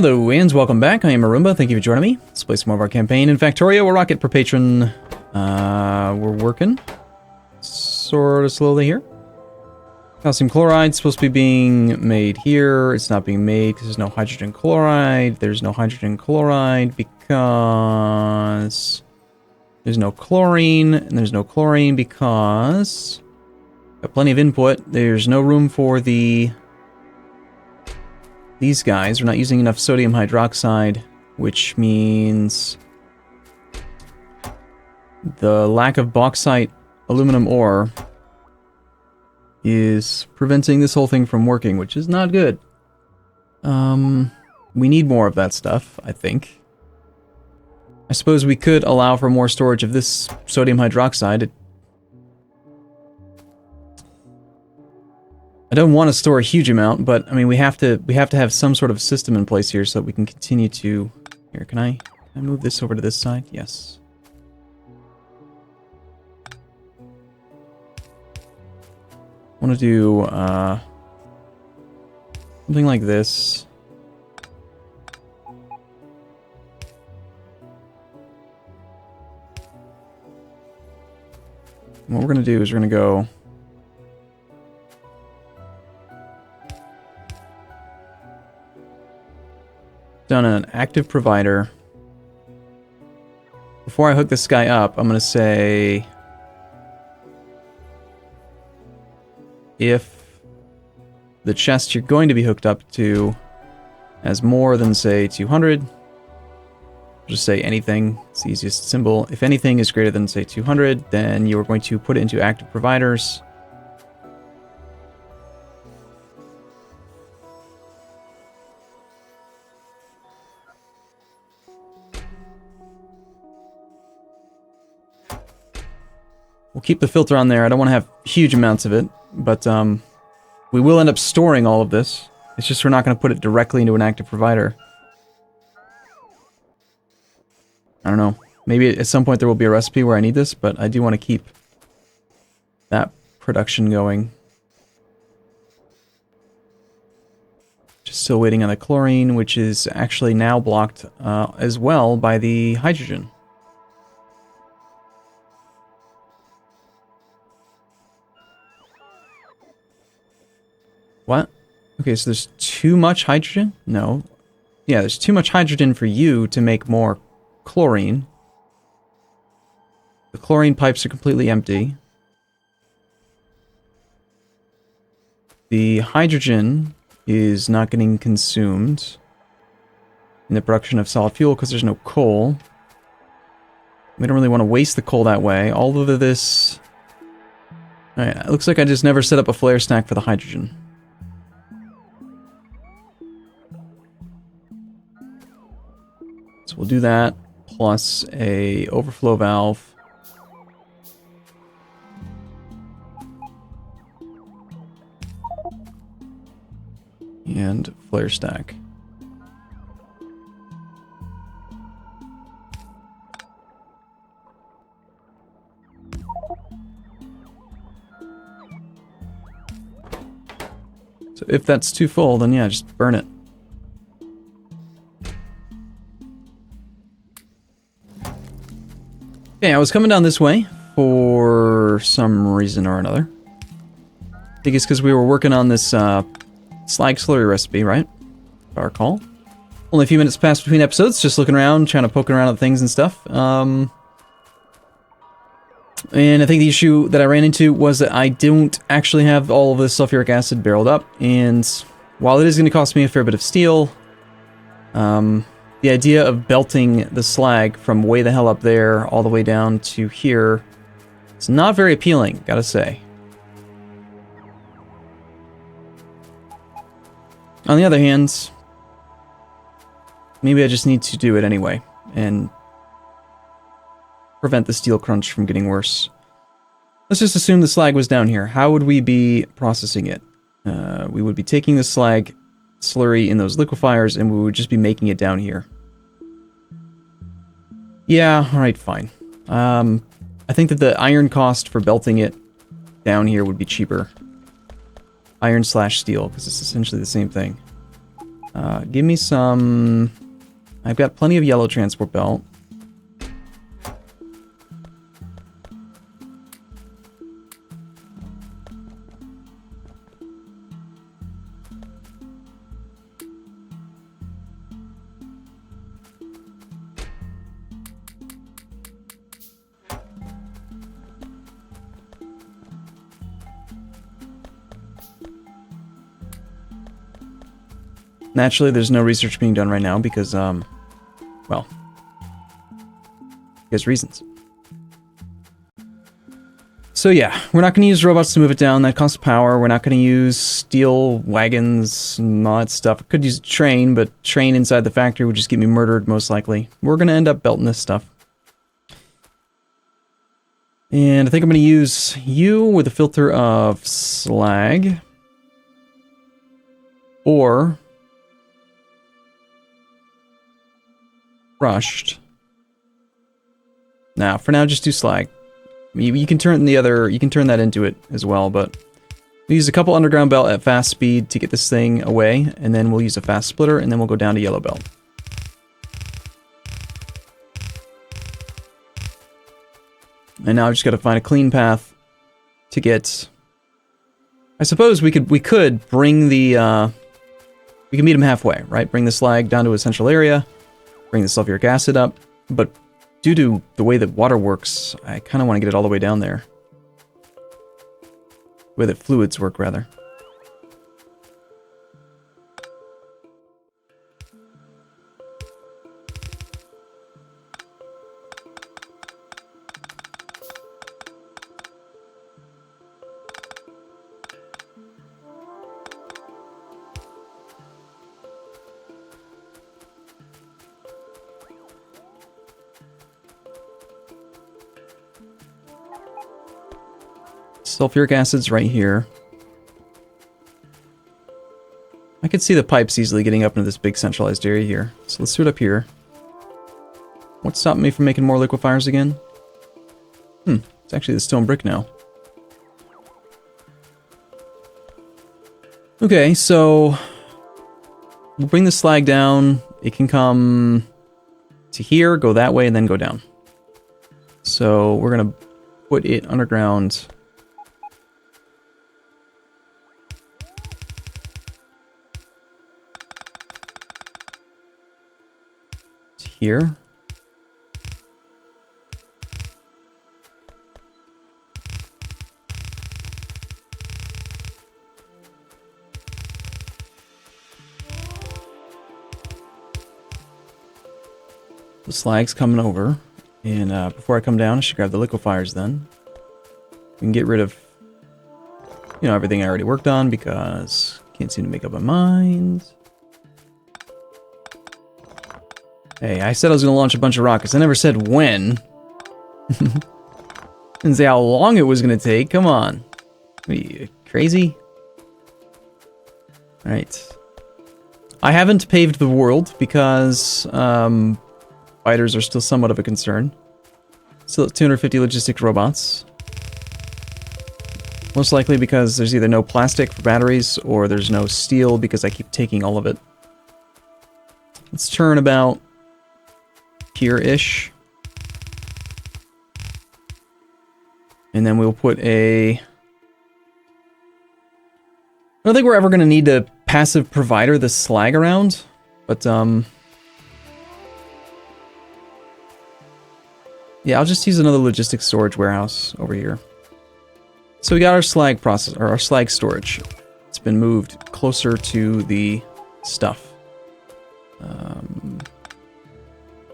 Hello and welcome back. I am Arumba. Thank you for joining me. Let's play some more of our campaign in Factorio. We're rocket per patron. We're working sort of slowly here. Calcium chloride is supposed to be being made here. It's not being made because there's no hydrogen chloride. There's no hydrogen chloride because there's no chlorine. And there's no chlorine because got plenty of input. There's no room for these guys. We're not using enough sodium hydroxide, which means the lack of bauxite aluminum ore is preventing this whole thing from working, which is not good. We need more of that stuff, I think. I suppose we could allow for more storage of this sodium hydroxide. I don't want to store a huge amount, but I mean we have to have some sort of system in place here so that we can continue to. Here, can I move this over to this side? Yes. I want to do something like this. And what we're going to do is we're going to go down an active provider. Before I hook this guy up, I'm going to say if the chest you're going to be hooked up to has more than, say, 200, just say anything. It's the easiest symbol. If anything is greater than, say, 200, then you're going to put it into active providers. We'll keep the filter on there. I don't want to have huge amounts of it, but we will end up storing all of this. It's just we're not going to put it directly into an active provider. I don't know. Maybe at some point there will be a recipe where I need this, but I do want to keep that production going. Just still waiting on the chlorine, which is actually now blocked as well by the hydrogen. What? Okay, so there's too much hydrogen? No. Yeah, there's too much hydrogen for you to make more chlorine. The chlorine pipes are completely empty. The hydrogen is not getting consumed in the production of solid fuel because there's no coal. We don't really want to waste the coal that way. All of this... Alright, it looks like I just never set up a flare stack for the hydrogen. So we'll do that, plus a overflow valve. And flare stack. So if that's too full, then yeah, just burn it. Okay, I was coming down this way for some reason or another. I think it's because we were working on this slag slurry recipe, right? If I recall. Only a few minutes passed between episodes, just looking around, trying to poke around at things and stuff. And I think the issue that I ran into was that I don't actually have all of this sulfuric acid barreled up, and while it is going to cost me a fair bit of steel, the idea of belting the slag from way the hell up there all the way down to here is not very appealing, gotta say. On the other hand, maybe I just need to do it anyway and prevent the steel crunch from getting worse. Let's just assume the slag was down here. How would we be processing it? We would be taking the slag slurry in those liquefiers, and we would just be making it down here. Yeah, alright, fine. I think that the iron cost for belting it down here would be cheaper. Iron slash steel, because it's essentially the same thing. Give me some... I've got plenty of yellow transport belt. Naturally, there's no research being done right now because, well, because reasons. So yeah, we're not going to use robots to move it down. That costs power. We're not going to use steel wagons and all that stuff. I could use a train, but train inside the factory would just get me murdered, most likely. We're going to end up belting this stuff. And I think I'm going to use you with a filter of slag. Or... crushed. Now, for now, just do slag. You can turn the other, you can turn that into it as well, but we'll use a couple underground belt at fast speed to get this thing away, and then we'll use a fast splitter, and then we'll go down to yellow belt. And now I've just got to find a clean path to get... I suppose we could bring the, we can meet them halfway, right? Bring the slag down to a central area, bring the sulfuric acid up, but due to the way that water works, I kind of want to get it all the way down there. The way that fluids work, rather. Sulfuric acid's right here. I could see the pipes easily getting up into this big centralized area here. So let's do it up here. What's stopping me from making more liquefiers again? It's actually the stone brick now. Okay, so we'll bring the slag down. It can come to here, go that way, and then go down. So we're gonna put it underground. Here. The slag's coming over, and before I come down, I should grab the liquefiers then. We can get rid of, you know, everything I already worked on because I can't seem to make up my mind. Hey, I said I was going to launch a bunch of rockets. I never said when. Didn't say how long it was going to take. Come on. Are you crazy? Alright. I haven't paved the world because fighters are still somewhat of a concern. Still at 250 logistic robots. Most likely because there's either no plastic for batteries or there's no steel because I keep taking all of it. Let's turn about here-ish. And then we'll put a... I don't think we're ever going to need to passive provider the slag around, but yeah, I'll just use another logistics storage warehouse over here. So we got our slag process, or our slag storage. It's been moved closer to the stuff.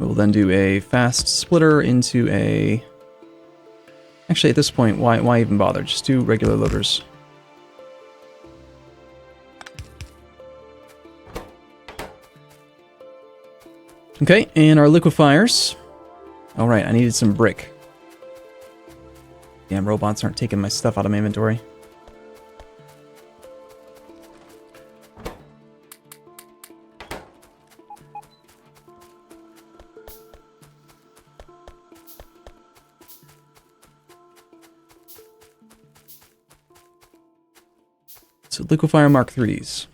We'll then do a fast splitter into a... Actually, at this point, why even bother? Just do regular loaders. Okay, and our liquefiers. Alright, I needed some brick. Damn, robots aren't taking my stuff out of my inventory. So liquefier Mark 3s.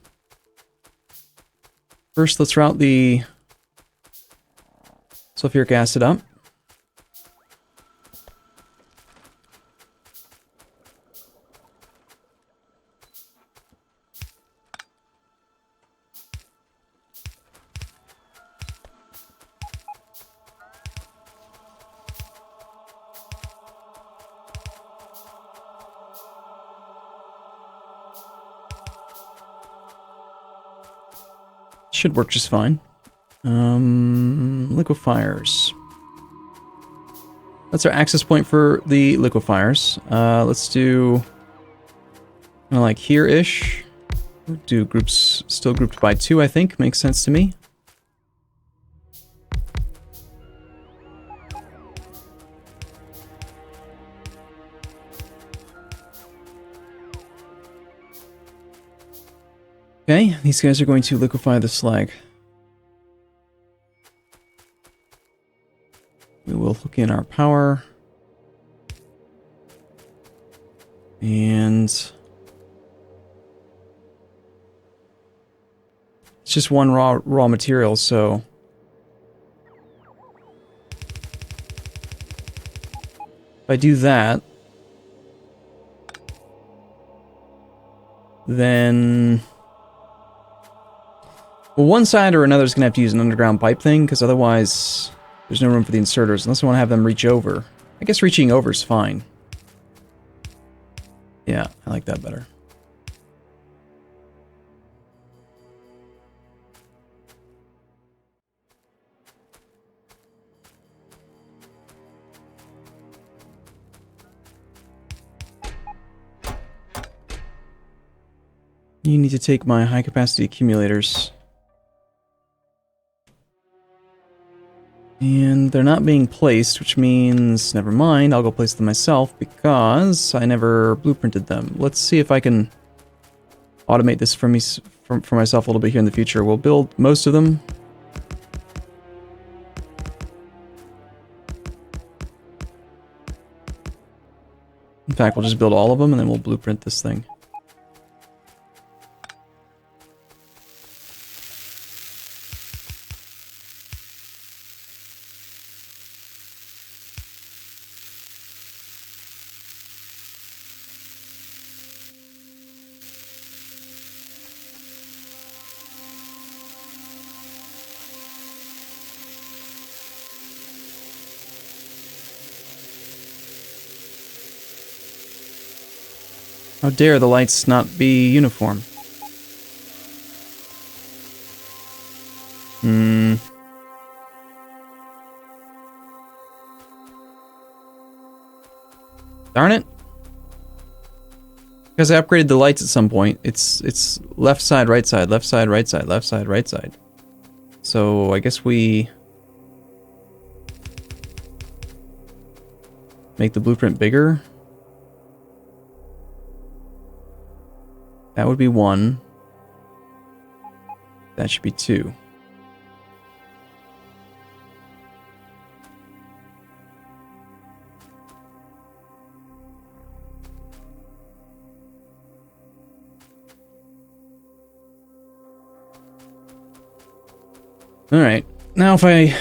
First, let's route the sulfuric acid up. Should work just fine. Liquefiers. That's our access point for the liquefiers. Let's do like here-ish. Do groups still grouped by 2, I think. Makes sense to me. Okay, these guys are going to liquefy the slag. We will hook in our power. And it's just one raw material, so if I do that, then well, one side or another is going to have to use an underground pipe thing, because otherwise there's no room for the inserters, unless I want to have them reach over. I guess reaching over is fine. Yeah, I like that better. You need to take my high-capacity accumulators. And they're not being placed, which means, never mind, I'll go place them myself because I never blueprinted them. Let's see if I can automate this for myself a little bit here in the future. We'll build most of them. In fact, we'll just build all of them and then we'll blueprint this thing. How dare the lights not be uniform? Darn it. Because I upgraded the lights at some point. It's left side, right side, left side, right side, left side, right side. So I guess we make the blueprint bigger. That would be 1. That should be 2. Alright, now if I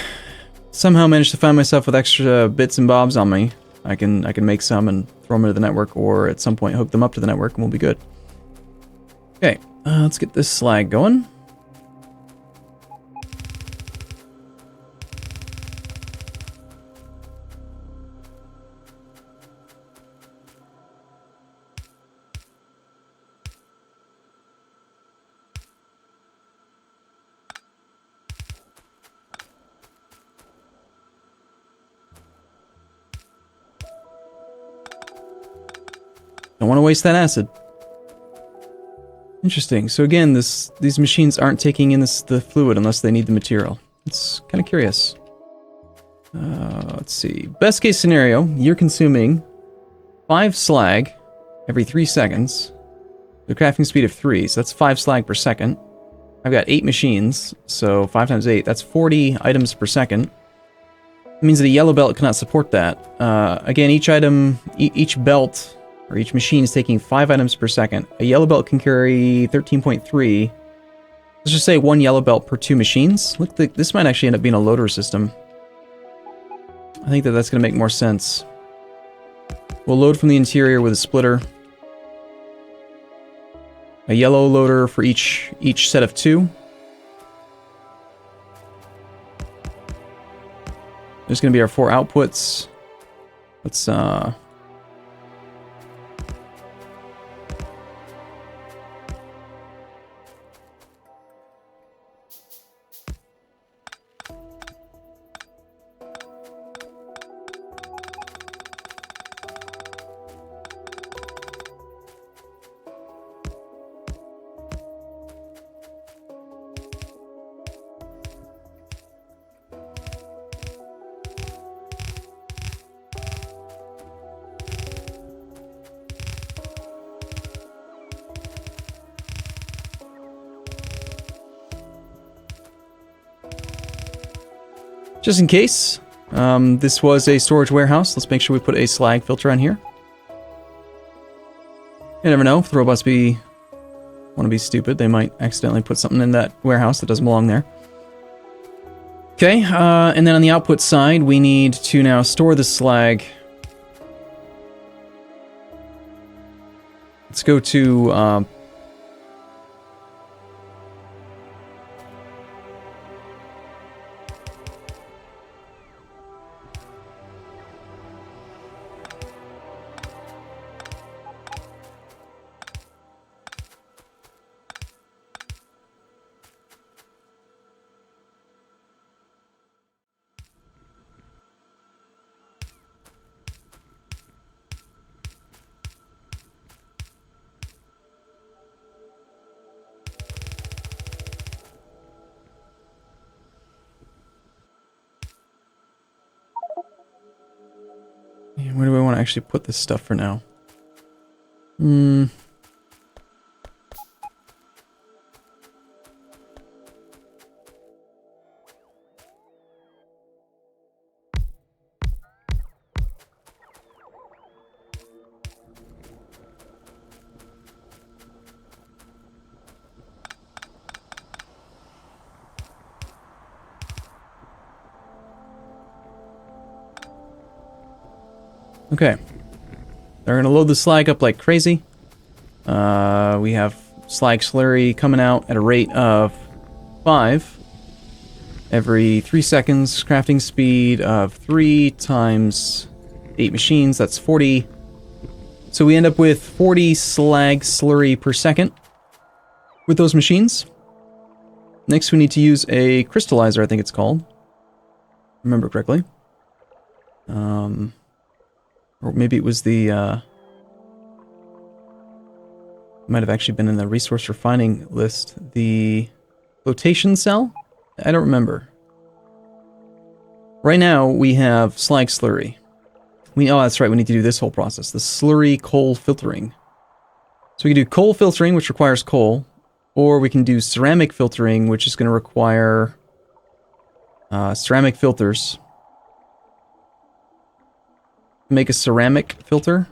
somehow manage to find myself with extra bits and bobs on me, I can make some and throw them into the network, or at some point hook them up to the network and we'll be good. Okay, let's get this slag going. Don't want to waste that acid. Interesting. So again, these machines aren't taking in the fluid unless they need the material. It's kind of curious. Let's see. Best case scenario, you're consuming 5 slag every 3 seconds. The crafting speed of 3, so that's 5 slag per second. I've got 8 machines, so 5 times 8, that's 40 items per second. It means that a yellow belt cannot support that. Again, each item, each belt, or each machine is taking 5 items per second. A yellow belt can carry 13.3. Let's just say 1 yellow belt per 2 machines. Look, this might actually end up being a loader system. I think that's going to make more sense. We'll load from the interior with a splitter. A yellow loader for each set of 2. There's going to be our 4 outputs. Let's just in case, this was a storage warehouse. Let's make sure we put a slag filter on here. You never know, if the robots want to be stupid, they might accidentally put something in that warehouse that doesn't belong there. Okay, and then on the output side, we need to now store the slag. Let's go to where do we want to actually put this stuff for now? Okay. They're going to load the slag up like crazy. We have slag slurry coming out at a rate of 5 every 3 seconds. Crafting speed of 3 times 8 machines. That's 40. So we end up with 40 slag slurry per second with those machines. Next we need to use a crystallizer, I think it's called. Remember correctly. Or maybe it was the, might have actually been in the resource refining list. The flotation cell? I don't remember. Right now, we have slag slurry. Oh, that's right, we need to do this whole process. The slurry coal filtering. So we can do coal filtering, which requires coal, or we can do ceramic filtering, which is going to require ceramic filters. Make a ceramic filter.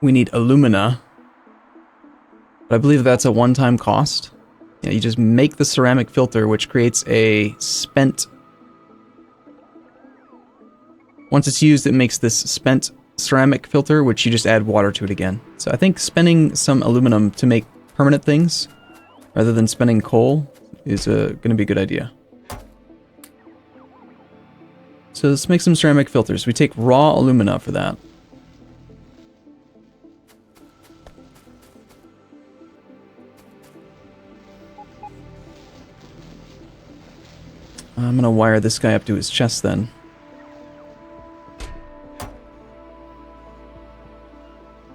We need alumina. But I believe that's a one-time cost. Yeah, you just make the ceramic filter, which creates a spent... Once it's used, it makes this spent ceramic filter, which you just add water to it again. So I think spending some aluminum to make permanent things, rather than spending coal, is going to be a good idea. So let's make some ceramic filters. We take raw alumina for that. I'm gonna wire this guy up to his chest then.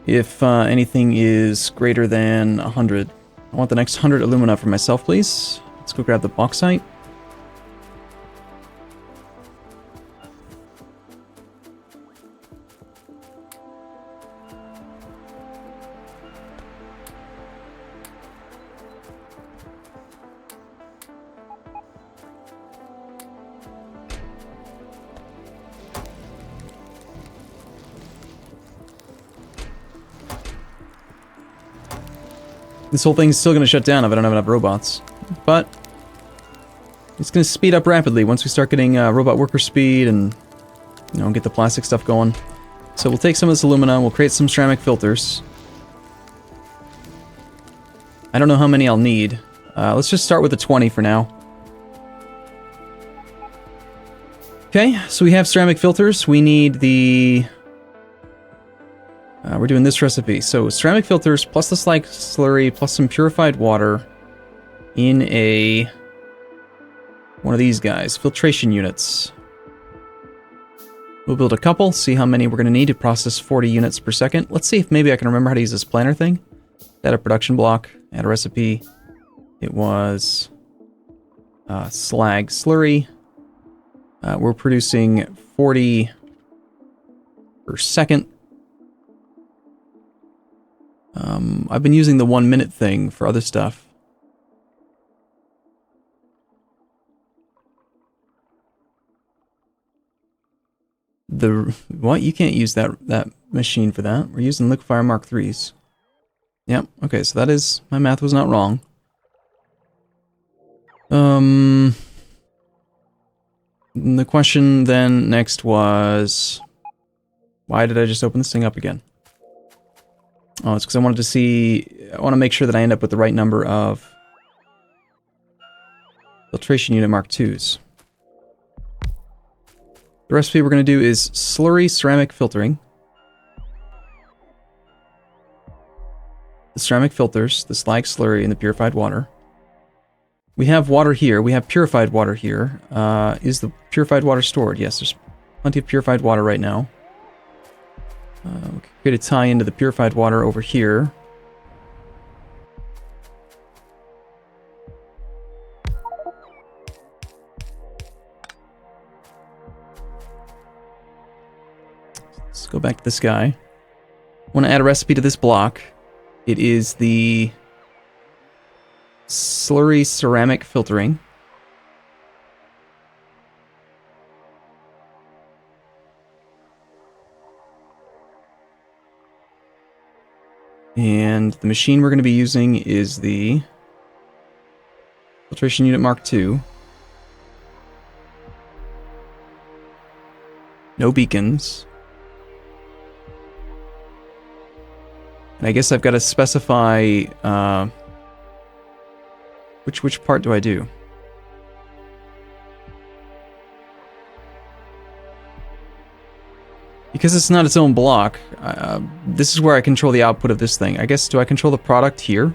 If anything is greater than 100. I want the next 100 alumina for myself, please. Let's go grab the bauxite. This whole thing's still going to shut down if I don't have enough robots. But it's going to speed up rapidly once we start getting robot worker speed and, you know, get the plastic stuff going. So we'll take some of this alumina, we'll create some ceramic filters. I don't know how many I'll need. Let's just start with the 20 for now. Okay, so we have ceramic filters. We need the... we're doing this recipe. So ceramic filters plus the slag slurry plus some purified water in one of these guys. Filtration units. We'll build a couple, see how many we're going to need to process 40 units per second. Let's see if maybe I can remember how to use this planner thing. Add a production block, add a recipe. It was slag slurry. We're producing 40 per second. I've been using the 1 minute thing for other stuff. What? You can't use that machine for that. We're using liquefier Mark 3s. Yep, okay, so that is... my math was not wrong. The question then next was... why did I just open this thing up again? Oh, it's because I wanted to see... I want to make sure that I end up with the right number of... filtration unit Mark 2s. The recipe we're going to do is slurry ceramic filtering. The ceramic filters, the slag slurry, and the purified water. We have water here. We have purified water here. Is the purified water stored? Yes, there's plenty of purified water right now. We can create a tie into the purified water over here. Let's go back to this guy. I want to add a recipe to this block. It is the slurry ceramic filtering. And the machine we're going to be using is the filtration unit Mark II. No beacons. And I guess I've got to specify which part do I do? Because it's not its own block, this is where I control the output of this thing. I guess, do I control the product here?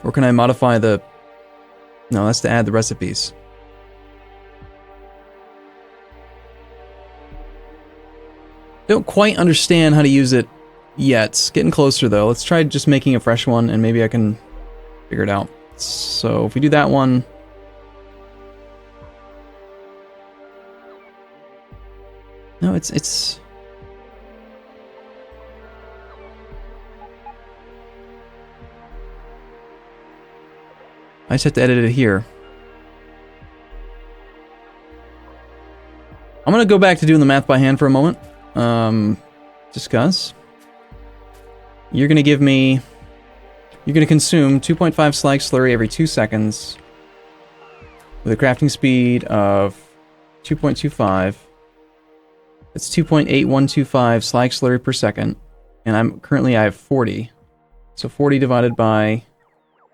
Or can I modify the... no, that's to add the recipes. Don't quite understand how to use it yet. Getting closer though. Let's try just making a fresh one and maybe I can figure it out. So if we do that one... no, it's... I just have to edit it here. I'm gonna go back to doing the math by hand for a moment. Just cause. You're gonna give me... you're gonna consume 2.5 slag slurry every 2 seconds with a crafting speed of 2.25. That's 2.8125 slag slurry per second. And I have 40. So 40 divided by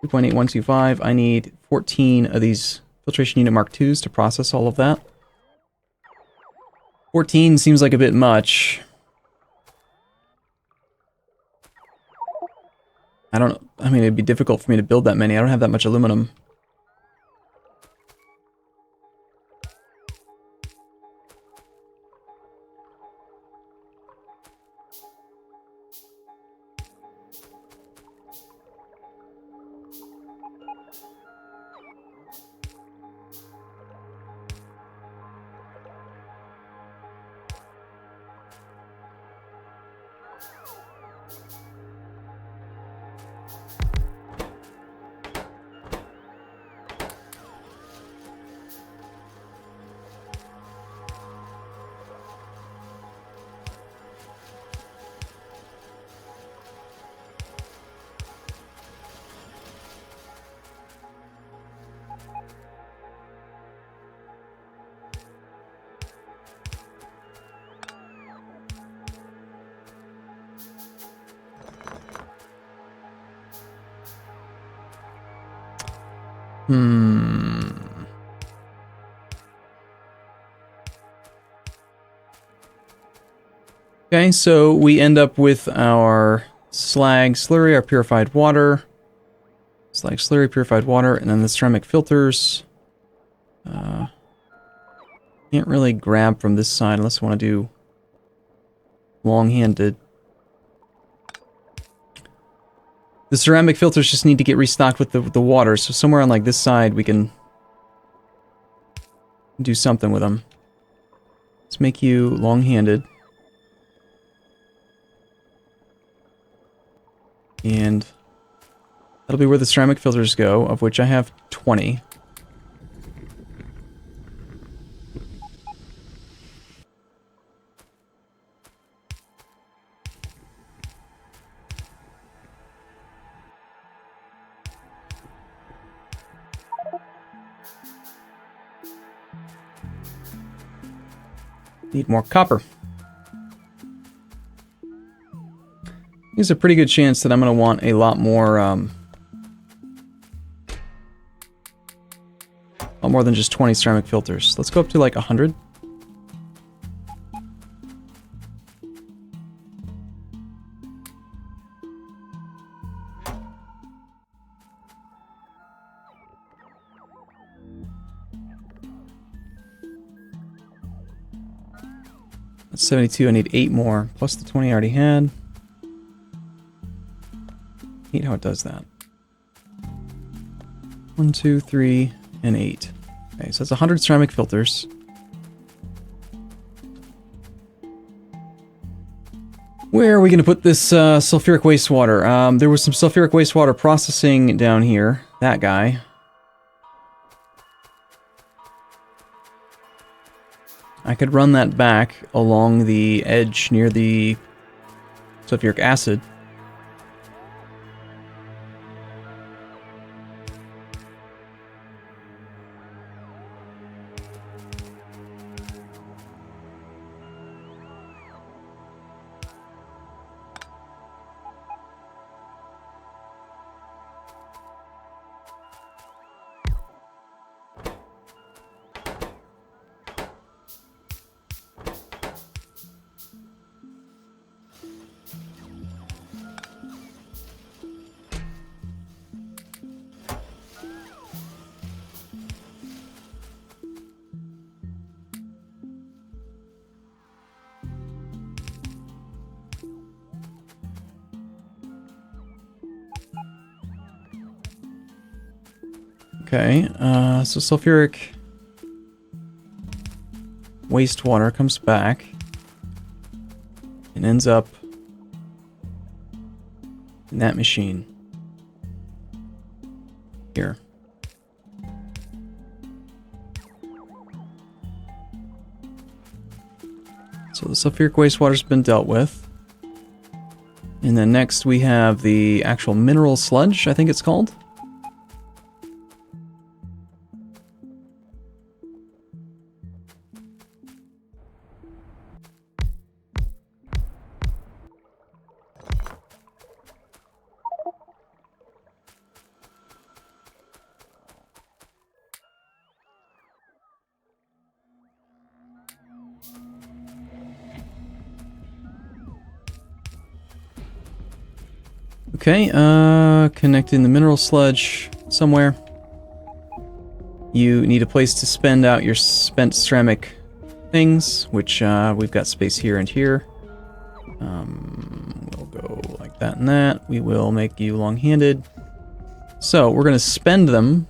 2.8125, I need 14 of these filtration unit Mark IIs to process all of that. 14 seems like a bit much. I don't know. I mean, it'd be difficult for me to build that many. I don't have that much aluminum. Okay, so we end up with our slag slurry, our purified water. Slag slurry, purified water, and then the ceramic filters. Can't really grab from this side unless I want to do long-handed. The ceramic filters just need to get restocked with the water, so somewhere on like this side we can do something with them. Let's make you long-handed. And that'll be where the ceramic filters go, of which I have 20. Need more copper. There's a pretty good chance that I'm going to want a lot more than just 20 ceramic filters. Let's go up to like 100. That's 72. I need 8 more, plus the 20 I already had. Neat how it does that. 1, 2, 3, and 8. Okay, so that's 100 ceramic filters. Where are we going to put this sulfuric wastewater? There was some sulfuric wastewater processing down here. That guy. I could run that back along the edge near the sulfuric acid. Okay, so sulfuric wastewater comes back and ends up in that machine here. So the sulfuric wastewater's been dealt with. And then next we have the actual mineral sludge, I think it's called. Okay, connecting the mineral sludge somewhere. You need a place to spend out your spent ceramic things, which we've got space here and here. We'll go like that and that. We will make you long-handed. So we're going to spend them.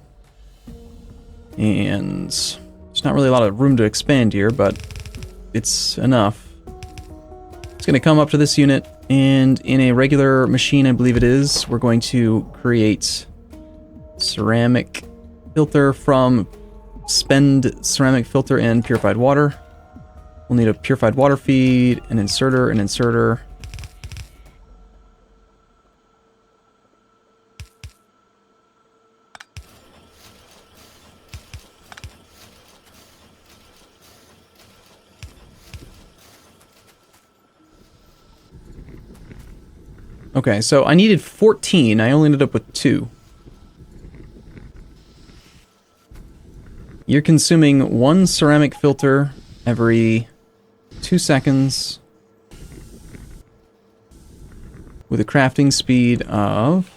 And there's not really a lot of room to expand here, but it's enough. It's going to come up to this unit. And in a regular machine, I believe it is, we're going to create ceramic filter from spend ceramic filter and purified water. We'll need a purified water feed, an inserter, an inserter. Okay, so I needed 14. I only ended up with 2. you're consuming 1 ceramic filter every 2 seconds with a crafting speed of...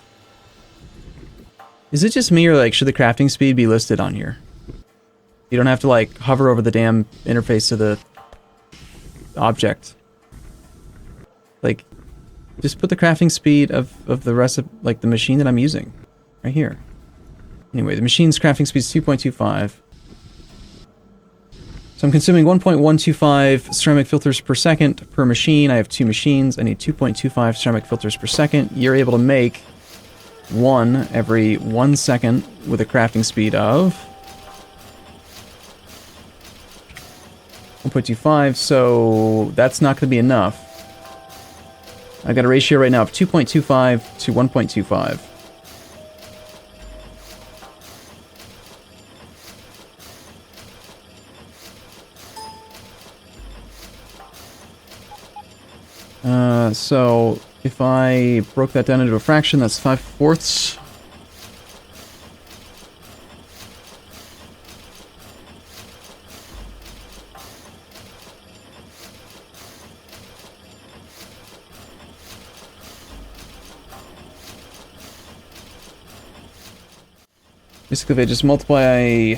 Is it just me, or like should the crafting speed be listed on here? You don't have to like hover over the damn interface of the object. Like, just put the crafting speed of the rest of like the machine that I'm using right here. Anyway, the machine's crafting speed is 2.25. So I'm consuming 1.125 ceramic filters per second per machine. I have 2 machines. I need 2.25 ceramic filters per second. You're able to make 1 every 1 second with a crafting speed of 1.25, so that's not going to be enough. I've got a ratio right now of 2.25 to 1.25. So if I broke that down into a fraction, that's 5/4. Basically, if I just multiply...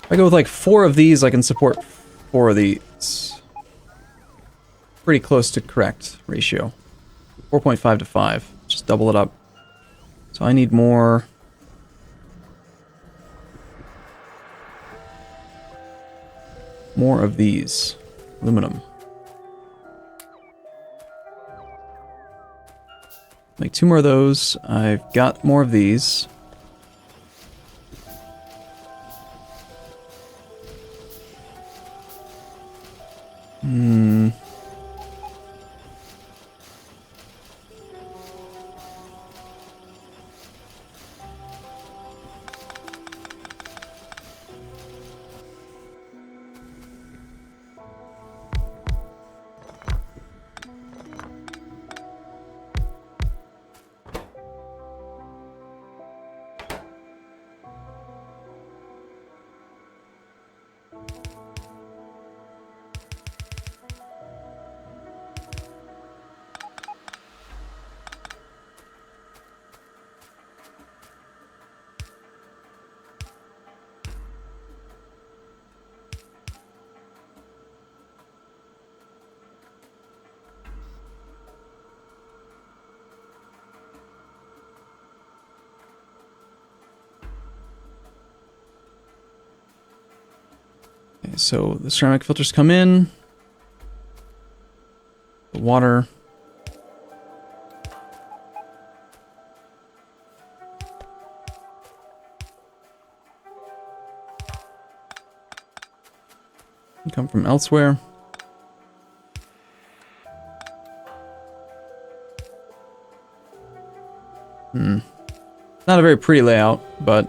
If I go with like 4 of these, I can support 4 of these. Pretty close to correct ratio. 4.5 to 5. Just double it up. So I need more... more of these. Aluminum. Make 2 more of those. I've got more of these. Okay, so the ceramic filters come in. The water. Can come from elsewhere. Not a very pretty layout, but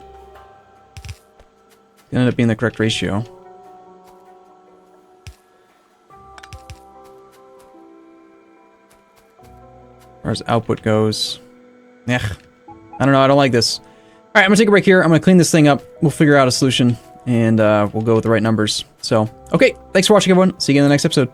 it ended up being the correct ratio. As far as output goes, I don't know, I don't like this. Alright, I'm gonna take a break here. I'm gonna clean this thing up. We'll figure out a solution, and we'll go with the right numbers. So, okay, thanks for watching, everyone. See you in the next episode.